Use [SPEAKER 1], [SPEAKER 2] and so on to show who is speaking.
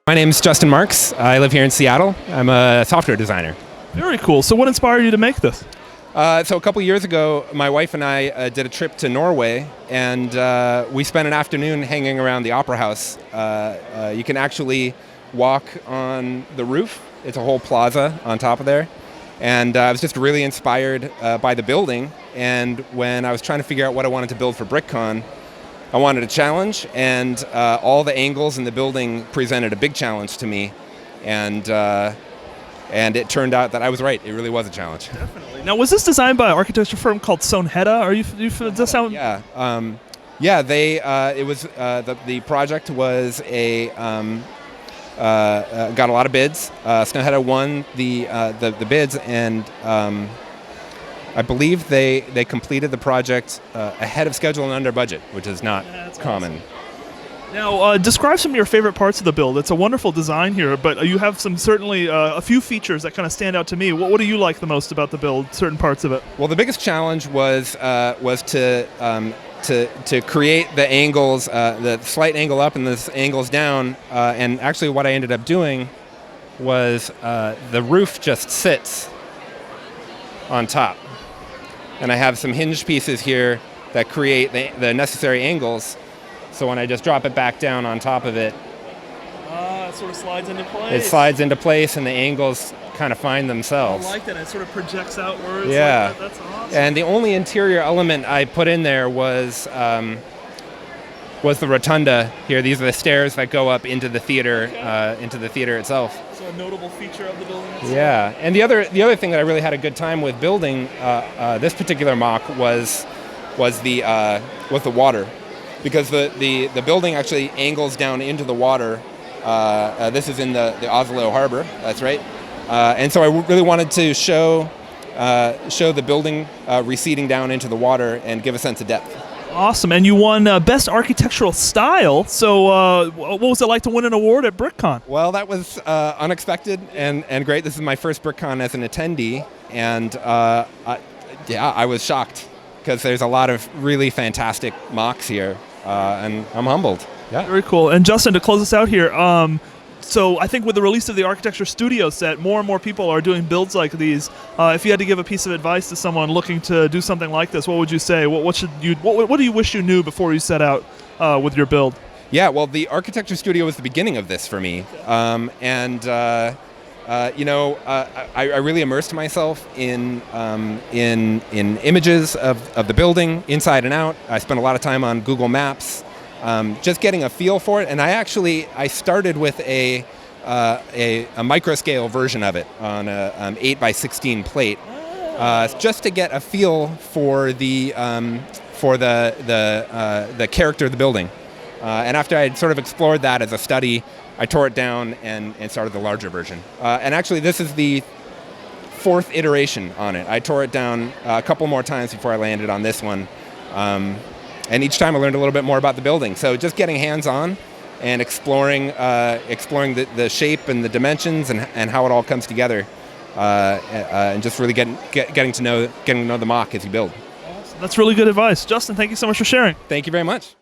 [SPEAKER 1] My name's Justin Marx. I live here in Seattle. I'm a software designer.
[SPEAKER 2] Very cool. So what inspired you to make this?
[SPEAKER 1] So a couple years ago, my wife and I did a trip to Norway, and we spent an afternoon hanging around the opera house. You can actually walk on the roof. It's a whole plaza on top of there. And I was just really inspired by the building. And when I was trying to figure out what I wanted to build for BrickCon, I wanted a challenge, and all the angles in the building presented a big challenge to me. And it turned out that I was right. It really was a challenge.
[SPEAKER 2] Definitely. Now, was this designed by an architecture firm called Sonheta? Are you does that sound?
[SPEAKER 1] Yeah. It was the project was got a lot of bids. Sonheta won the bids, and I believe they completed the project ahead of schedule and under budget, which is not common.
[SPEAKER 2] Awesome. Now, describe some of your favorite parts of the build. It's a wonderful design here, but you have certainly a few features that kind of stand out to me. What do you like the most about the build, certain parts of it?
[SPEAKER 1] Well, the biggest challenge was to create the angles, the slight angle up and the angles down. And actually what I ended up doing was the roof just sits on top. And I have some hinge pieces here that create the necessary angles. So when I just drop it back down on top of it,
[SPEAKER 2] it sort of slides into place.
[SPEAKER 1] It slides into place, and the angles kind of find themselves.
[SPEAKER 2] I like that. It sort of projects outwards.
[SPEAKER 1] Yeah.
[SPEAKER 2] Like that. That's awesome.
[SPEAKER 1] And the only interior element I put in there was the rotunda here. These are the stairs that go up into the theater, itself.
[SPEAKER 2] So a notable feature of the building itself.
[SPEAKER 1] Yeah, and the other thing that I really had a good time with building this particular mock was the water, because the building actually angles down into the water. This is in the Oslo harbor. That's right. And so I really wanted to show the building receding down into the water and give a sense of depth.
[SPEAKER 2] Awesome, and you won Best Architectural Style. So what was it like to win an award at BrickCon?
[SPEAKER 1] Well, that was unexpected and great. This is my first BrickCon as an attendee, and I was shocked because there's a lot of really fantastic mocks here, and I'm humbled. Yeah.
[SPEAKER 2] Very cool. And Justin, to close us out here, so I think with the release of the Architecture Studio set, more and more people are doing builds like these. If you had to give a piece of advice to someone looking to do something like this, what would you say? What do you wish you knew before you set out with your build?
[SPEAKER 1] Yeah, well, the Architecture Studio was the beginning of this for me, I really immersed myself in images of the building inside and out. I spent a lot of time on Google Maps. Just getting a feel for it, and I started with a micro scale version of it on an 8x16 plate, just to get a feel for the character of the building. And after I had sort of explored that as a study, I tore it down and started the larger version. And actually, this is the fourth iteration on it. I tore it down a couple more times before I landed on this one. And each time I learned a little bit more about the building. So just getting hands-on and exploring the shape and the dimensions and how it all comes together, and just really getting to know the mock as you build.
[SPEAKER 2] Awesome. That's really good advice. Justin, thank you so much for sharing.
[SPEAKER 1] Thank you very much.